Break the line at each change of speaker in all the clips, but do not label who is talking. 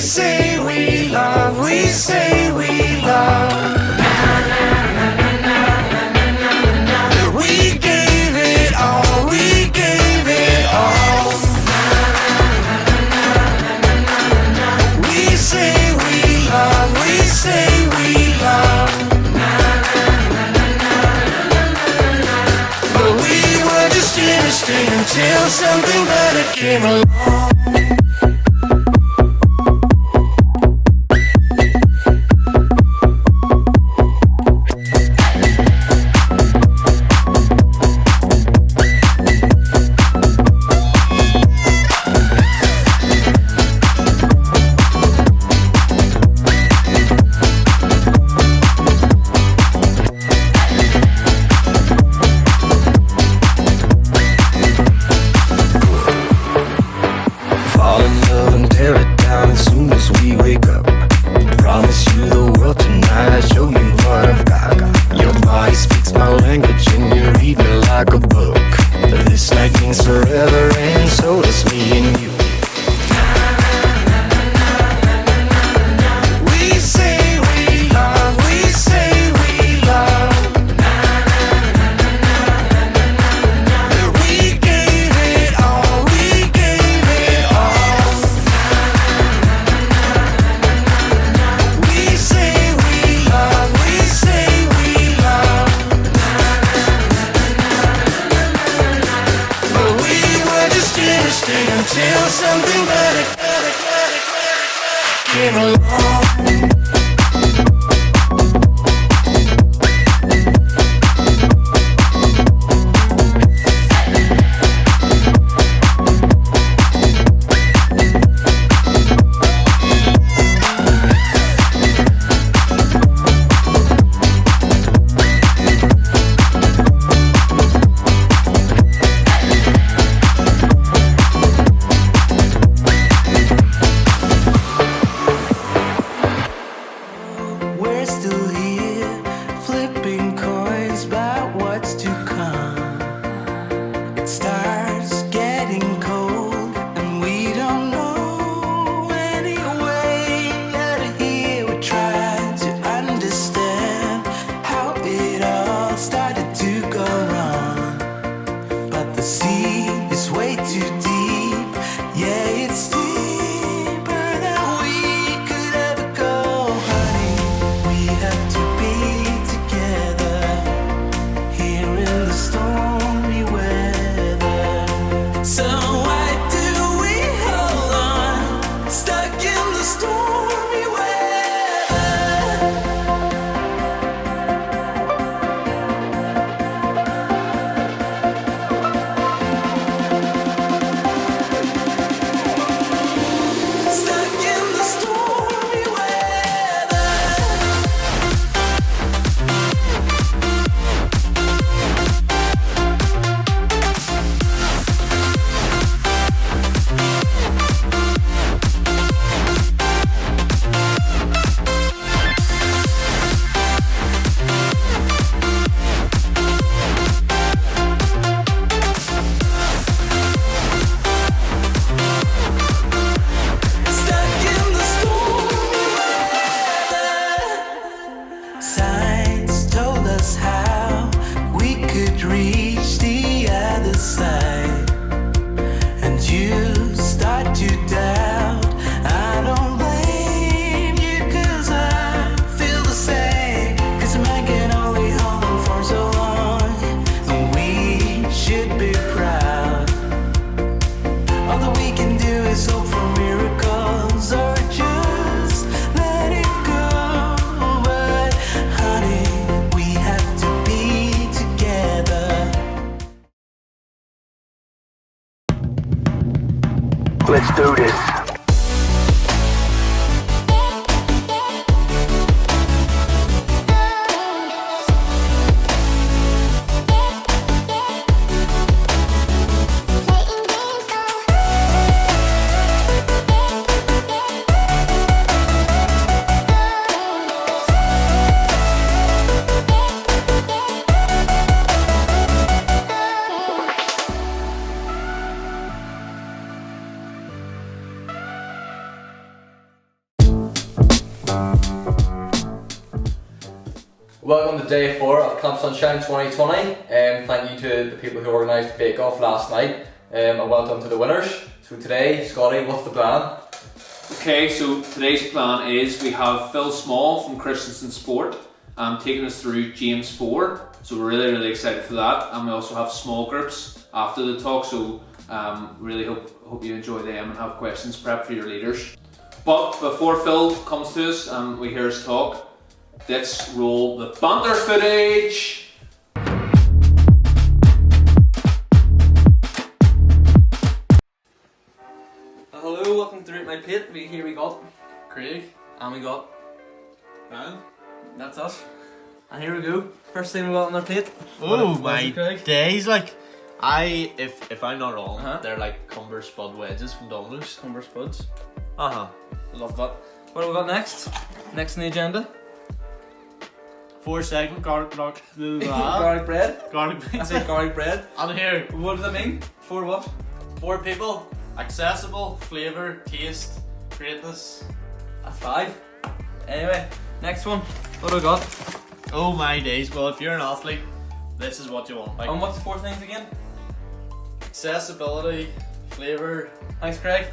say we love, we say we love. We gave it all, we gave it all. We say we love, we say we love. But we were just innocent until something better came along. Until something better came along.
Let's do this. Welcome to day 4 of Camp Sonshine 2020. Thank you to the people who organised the Bake Off last night, and well done to the winners. So today, Scotty, what's the plan?
Okay, so today's plan is we have Phil Small from Christensen Sport taking us through James 4. So we're really excited for that, and we also have small groups after the talk. So really hope you enjoy them and have questions prepped for your leaders. But before Phil comes to us and we hear his talk, let's roll the banter footage.
Hello, welcome to Rate My Plate. Here we got Craig, and we got Dan. That's us. And here we go. First thing we got on our plate.
Oh my days! Like, if I'm not wrong, they're like Cumber Spud wedges from Domino's.
Cumber Spuds.
Love that.
What have we got next? Next on the agenda?
4-segment garlic
Garlic bread.
garlic
I said garlic bread.
And here,
What does that mean? For what?
4 people, accessible, flavour, taste, greatness.
That's 5. Anyway, next one. What do we got?
Oh my days! Well, if you're an athlete, this is what you want. Like,
And what's the 4 things again?
accessibility, flavour.
Thanks, Craig.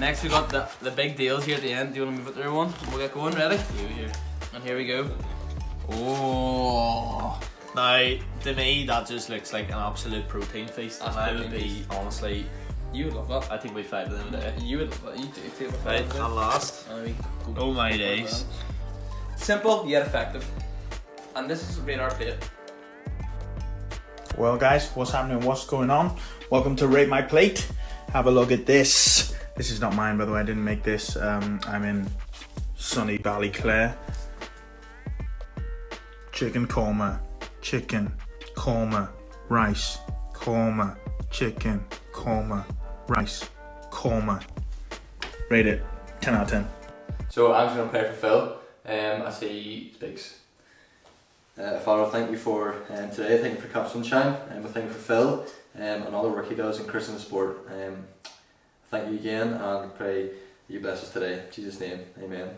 Next we got the big deals here at the end. Do you want to move it through one? We'll get going. Ready?
You.
And here we go. Oh.
Now, to me, that just looks like an absolute protein feast,
That's
and I would
protein
be
feast.
honestly.
You would love that.
I think we 5 of them today.
You would love that. You do too.
Right, and last. Oh my days.
Simple yet effective. And this is Radar Plate.
Well guys, what's happening? What's going on? Welcome to Rate My Plate. Have a look at this. This is not mine, by the way. I didn't make this. I'm in sunny Ballyclare. Chicken korma, rice, korma, chicken, korma, rice, korma. Rate it. 10 out of 10.
So I'm just going to pray for Phil as he speaks. Father, thank you for today. Thank you for Camp Sonshine. And thank you for Phil and all the work he does in Christian Sport. Thank you again, and pray you bless us today. In Jesus' name, amen.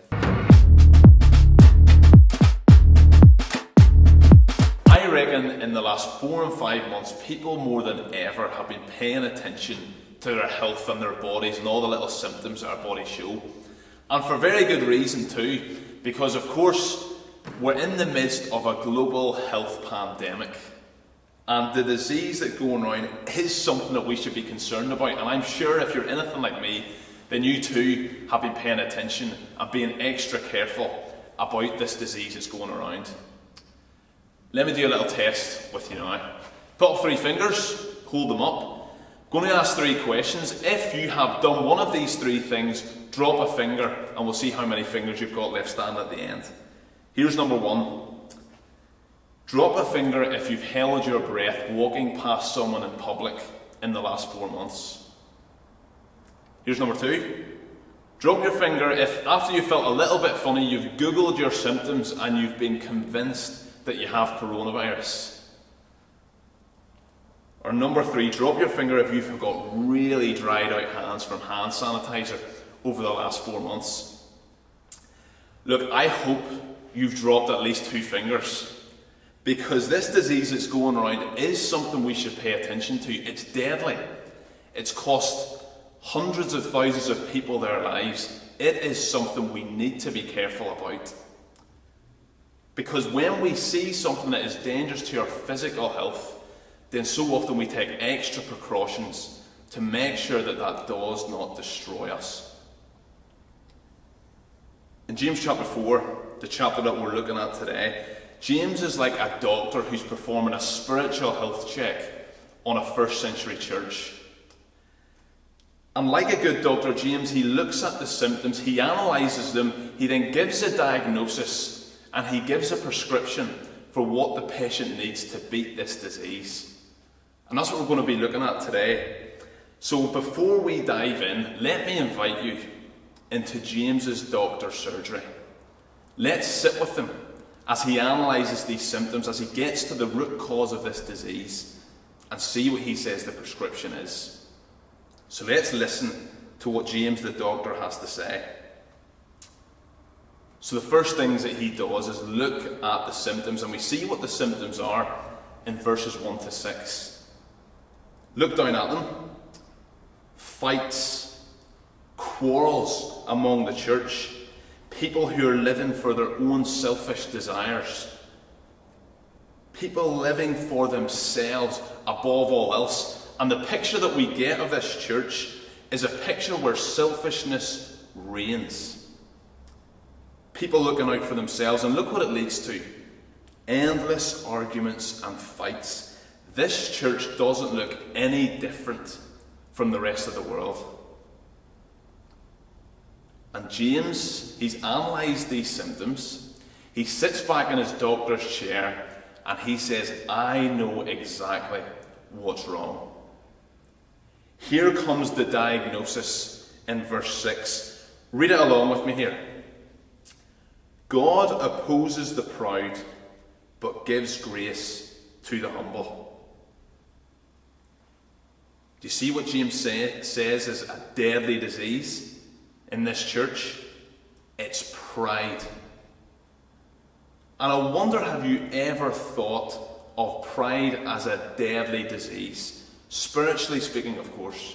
I reckon in the last 4 and 5 months, people more than ever have been paying attention to their health and their bodies and all the little symptoms that our bodies show. And for very good reason too, because of course we're in the midst of a global health pandemic. And the disease that's going around is something that we should be concerned about. And I'm sure if you're anything like me, then you too have been paying attention and being extra careful about this disease that's going around. Let me do a little test with you now. Put up 3 fingers, hold them up. I'm going to ask 3 questions. If you have done one of these 3 things, drop a finger and we'll see how many fingers you've got left standing at the end. Here's number 1. Drop a finger if you've held your breath walking past someone in public in the last 4 months. Here's number 2. Drop your finger if after you felt a little bit funny, you've Googled your symptoms and you've been convinced that you have coronavirus. Or number 3, drop your finger if you've got really dried out hands from hand sanitizer over the last 4 months. Look, I hope you've dropped at least 2 fingers, because this disease that's going around is something we should pay attention to. It's deadly. It's cost hundreds of thousands of people their lives. It is something we need to be careful about. Because when we see something that is dangerous to our physical health, then so often we take extra precautions to make sure that that does not destroy us. In James chapter 4, the chapter that we're looking at today, James is like a doctor who's performing a spiritual health check on a 1st century church. And like a good doctor, James, he looks at the symptoms, he analyses them, he then gives a diagnosis, and he gives a prescription for what the patient needs to beat this disease. And that's what we're going to be looking at today. So before we dive in, let me invite you into James's doctor's surgery. Let's sit with him as he analyses these symptoms, as he gets to the root cause of this disease, and see what he says the prescription is. So let's listen to what James the doctor has to say. So the first things that he does is look at the symptoms, and we see what the symptoms are in verses 1 to 6. Look down at them. Fights, quarrels among the church, people who are living for their own selfish desires, people living for themselves above all else. And the picture that we get of this church is a picture where selfishness reigns. People looking out for themselves, and look what it leads to. Endless arguments and fights. This church doesn't look any different from the rest of the world. And James, he's analysed these symptoms. He sits back in his doctor's chair and he says, I know exactly what's wrong. Here comes the diagnosis in verse 6. Read it along with me here. God opposes the proud, but gives grace to the humble. Do you see what James says is a deadly disease in this church? It's pride. And I wonder, have you ever thought of pride as a deadly disease? Spiritually speaking, of course.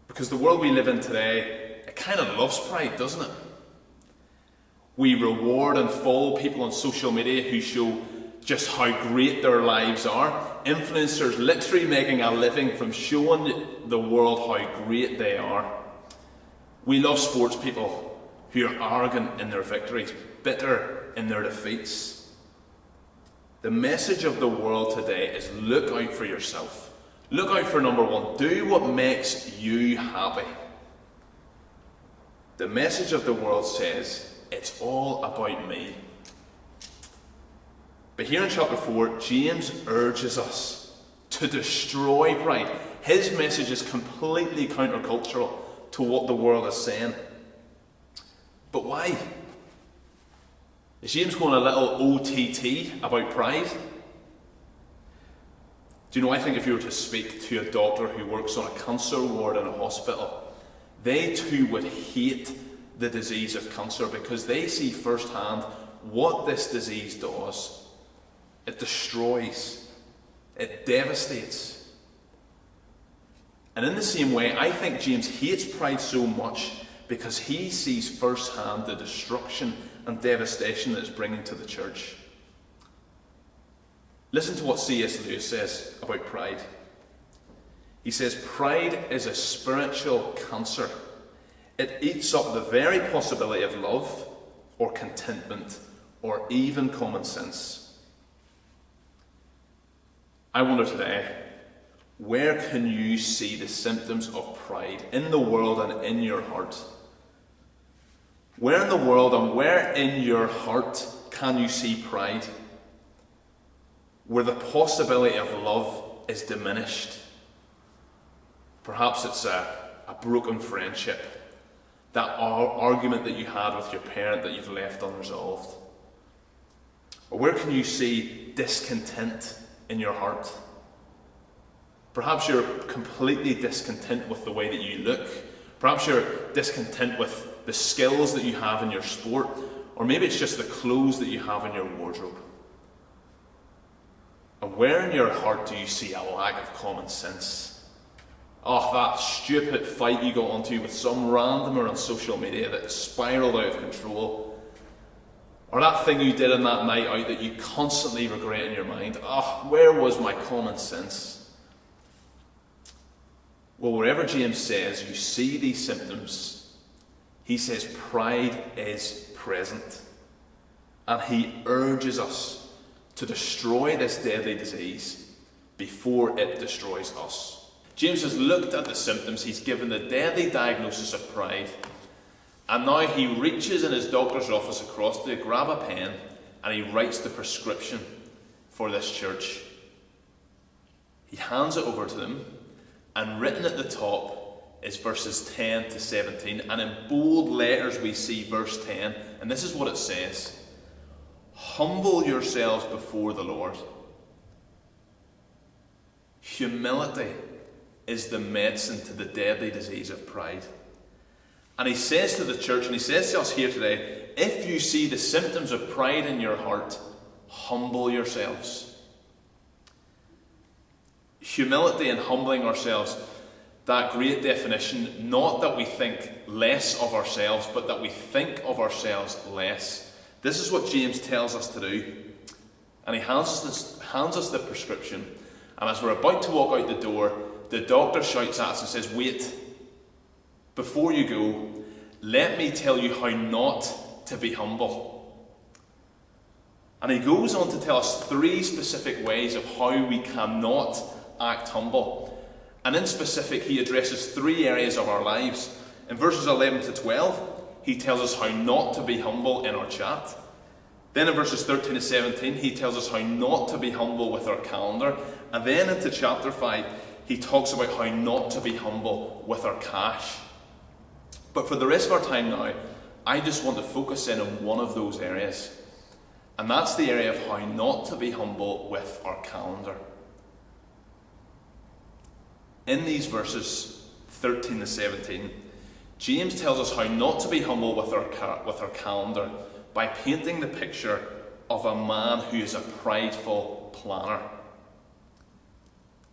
Because the world we live in today, it kind of loves pride, doesn't it? We reward and follow people on social media who show just how great their lives are. Influencers literally making a living from showing the world how great they are. We love sports people who are arrogant in their victories, bitter in their defeats. The message of the world today is look out for yourself. Look out for number one. Do what makes you happy. The message of the world says it's all about me. But here in chapter 4, James urges us to destroy pride. His message is completely countercultural to what the world is saying. But why? Is James going a little OTT about pride? Do you know, I think if you were to speak to a doctor who works on a cancer ward in a hospital, they too would hate the disease of cancer because they see firsthand what this disease does. It destroys. It devastates. And in the same way, I think James hates pride so much because he sees firsthand the destruction and devastation that it's bringing to the church. Listen to what C.S. Lewis says about pride. He says, pride is a spiritual cancer. It eats up the very possibility of love or contentment or even common sense. I wonder today, where can you see the symptoms of pride in the world and in your heart? Where in the world and where in your heart can you see pride? Where the possibility of love is diminished. Perhaps it's a broken friendship. That argument that you had with your parent that you've left unresolved. Or where can you see discontent in your heart? Perhaps you're completely discontent with the way that you look. Perhaps you're discontent with the skills that you have in your sport. Or maybe it's just the clothes that you have in your wardrobe. And where in your heart do you see a lack of common sense? Oh, that stupid fight you got onto with some randomer on social media that spiraled out of control. Or that thing you did on that night out that you constantly regret in your mind. Oh, where was my common sense? Well, wherever James says you see these symptoms, he says pride is present. And he urges us to destroy this deadly disease before it destroys us. James has looked at the symptoms, he's given the deadly diagnosis of pride, and now he reaches in his doctor's office across to grab a pen and he writes the prescription for this church. He hands it over to them, and written at the top is verses 10 to 17, and in bold letters we see verse 10, and this is what it says. Humble yourselves before the Lord. Humility is the medicine to the deadly disease of pride. And he says to the church, and he says to us here today, if you see the symptoms of pride in your heart, humble yourselves. Humility and humbling ourselves, that great definition, not that we think less of ourselves, but that we think of ourselves less. This is what James tells us to do. And he hands us the prescription. And as we're about to walk out the door, the doctor shouts at us and says, wait, before you go, let me tell you how not to be humble. And he goes on to tell us 3 specific ways of how we cannot act humble. And in specific, he addresses 3 areas of our lives. In verses 11 to 12, he tells us how not to be humble in our chat. Then in verses 13 to 17, he tells us how not to be humble with our calendar. And then into chapter 5, he talks about how not to be humble with our cash. But for the rest of our time now, I just want to focus in on one of those areas. And that's the area of how not to be humble with our calendar. In these verses 13 to 17, James tells us how not to be humble with our calendar by painting the picture of a man who is a prideful planner.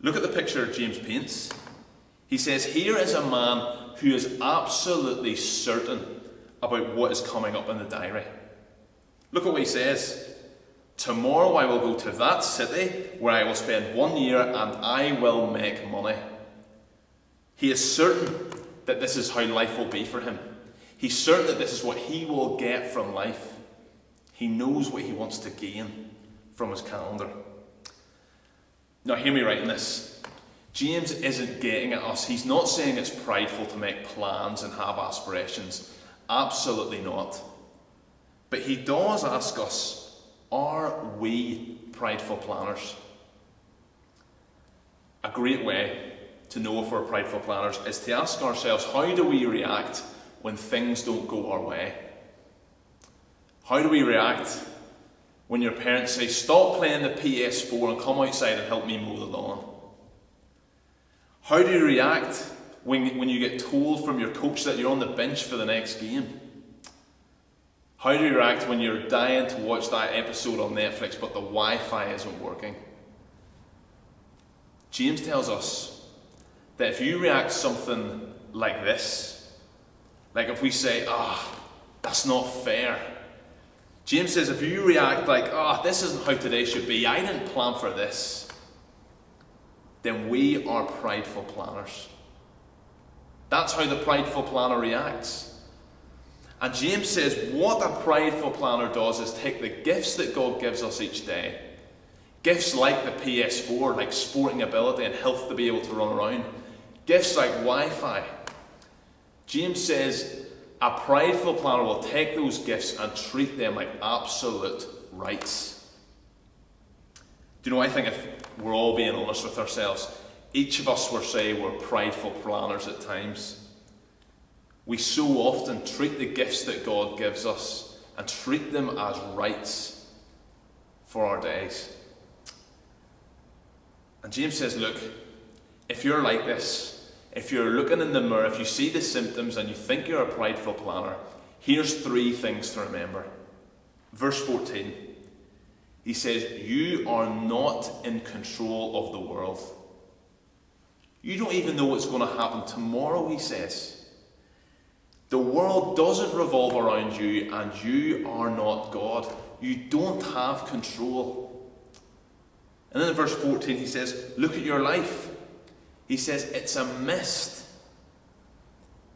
Look at the picture James paints. He says, here is a man who is absolutely certain about what is coming up in the diary. Look at what he says. Tomorrow I will go to that city where I will spend 1 year and I will make money. He is certain that this is how life will be for him. He's certain that this is what he will get from life. He knows what he wants to gain from his calendar. Now hear me right in this. James isn't getting at us. He's not saying it's prideful to make plans and have aspirations. Absolutely not. But he does ask us, are we prideful planners? A great way to know if we're prideful planners is to ask ourselves, how do we react when things don't go our way? How do we react when your parents say, stop playing the PS4 and come outside and help me mow the lawn? How do you react when you get told from your coach that you're on the bench for the next game? How do you react when you're dying to watch that episode on Netflix but the Wi-Fi isn't working? James tells us that if you react something like this, like if we say, that's not fair. James says if you react like, this isn't how today should be, I didn't plan for this, then we are prideful planners. That's how the prideful planner reacts. And James says what a prideful planner does is take the gifts that God gives us each day, gifts like the PS4, like sporting ability and health to be able to run around, gifts like Wi-Fi. James says a prideful planner will take those gifts and treat them like absolute rights. Do you know, I think if we're all being honest with ourselves, each of us will say we're prideful planners at times. We so often treat the gifts that God gives us and treat them as rights for our days. And James says, look, if you're like this, if you're looking in the mirror, if you see the symptoms and you think you're a prideful planner, here's 3 things to remember. Verse 14, he says, you are not in control of the world. You don't even know what's going to happen tomorrow, he says. The world doesn't revolve around you and you are not God. You don't have control. And then in verse 14 he says, look at your life. He says, it's a mist.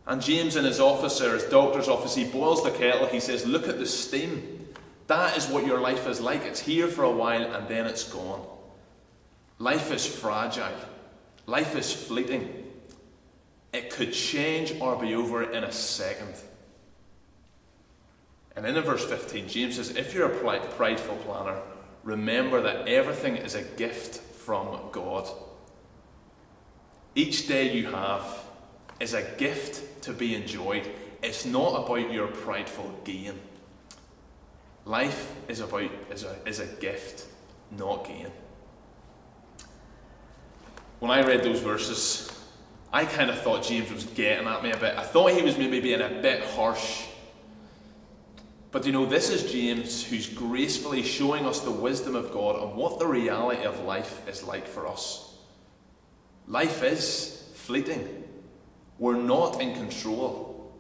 And James in his office, or his doctor's office, he boils the kettle. He says, look at the steam. That is what your life is like. It's here for a while and then it's gone. Life is fragile. Life is fleeting. It could change or be over in a second. And then in verse 15, James says, if you're a prideful planner, remember that everything is a gift from God. Each day you have is a gift to be enjoyed. It's not about your prideful gain. Life is a gift, not gain. When I read those verses, I kind of thought James was getting at me a bit. I thought he was maybe being a bit harsh. But you know, this is James who's gracefully showing us the wisdom of God and what the reality of life is like for us. Life is fleeting. We're not in control.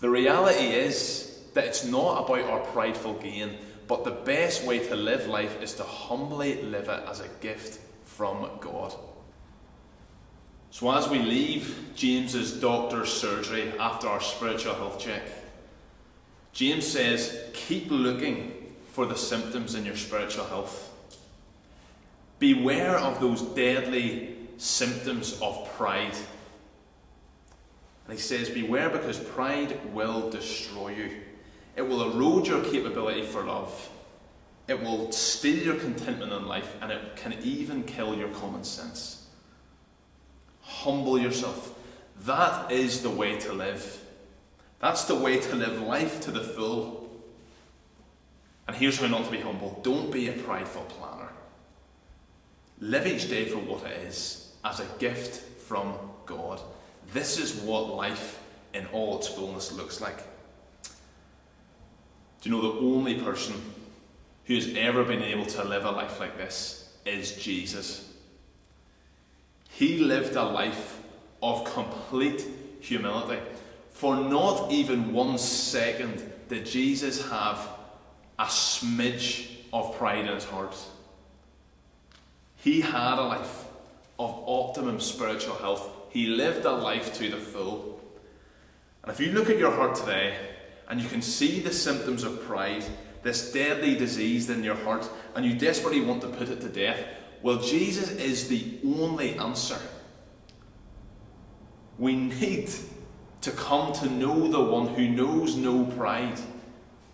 The reality is that it's not about our prideful gain, but the best way to live life is to humbly live it as a gift from God. So as we leave James's doctor's surgery after our spiritual health check, James says, keep looking for the symptoms in your spiritual health. Beware of those deadly symptoms of pride. And he says, beware, because pride will destroy you. It will erode your capability for love. It will steal your contentment in life, and it can even kill your common sense. Humble yourself. That is the way to live. That's the way to live life to the full. And here's how not to be humble. Don't be a prideful planner. Live each day for what it is, as a gift from God. This is what life in all its fullness looks like. Do you know the only person who has ever been able to live a life like this is Jesus? He lived a life of complete humility. For not even 1 second did Jesus have a smidge of pride in his heart. He had a life of optimum spiritual health. He lived a life to the full. And if you look at your heart today and you can see the symptoms of pride, this deadly disease in your heart, and you desperately want to put it to death, well, Jesus is the only answer. We need to come to know the one who knows no pride,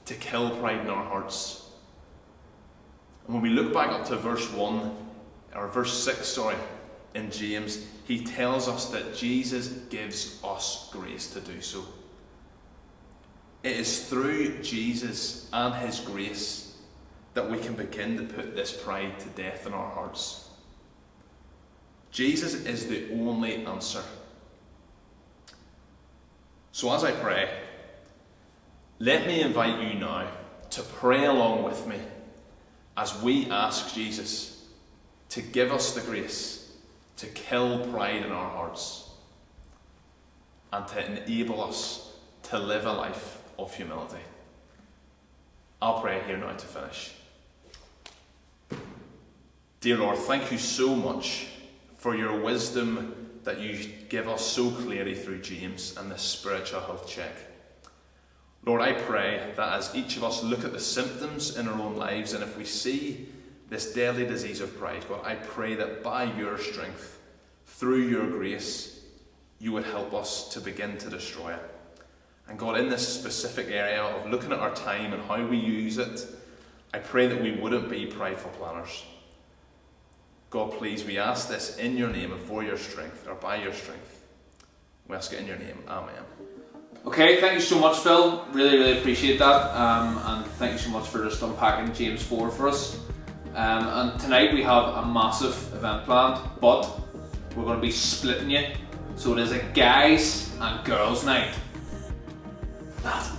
to kill pride in our hearts. And when we look back up to verse 6, in James, he tells us that Jesus gives us grace to do so. It is through Jesus and his grace that we can begin to put this pride to death in our hearts. Jesus is the only answer. So as I pray, let me invite you now to pray along with me as we ask Jesus to give us the grace to kill pride in our hearts and to enable us to live a life of humility. I'll pray here now to finish. Dear Lord, thank you so much for your wisdom that you give us so clearly through James and this spiritual health check. Lord, I pray that as each of us look at the symptoms in our own lives, and if we see this deadly disease of pride, God, I pray that by your strength, through your grace, you would help us to begin to destroy it. And God, in this specific area of looking at our time and how we use it, I pray that we wouldn't be prideful planners. God, please, we ask this in your name and for your strength, or by your strength. We ask it in your name. Amen.
Okay, thank you so much, Phil. Really appreciate that. And thank you so much for just unpacking James 4 for us. And tonight we have a massive event planned, but we're going to be splitting you. So it is a guys and girls night.
That's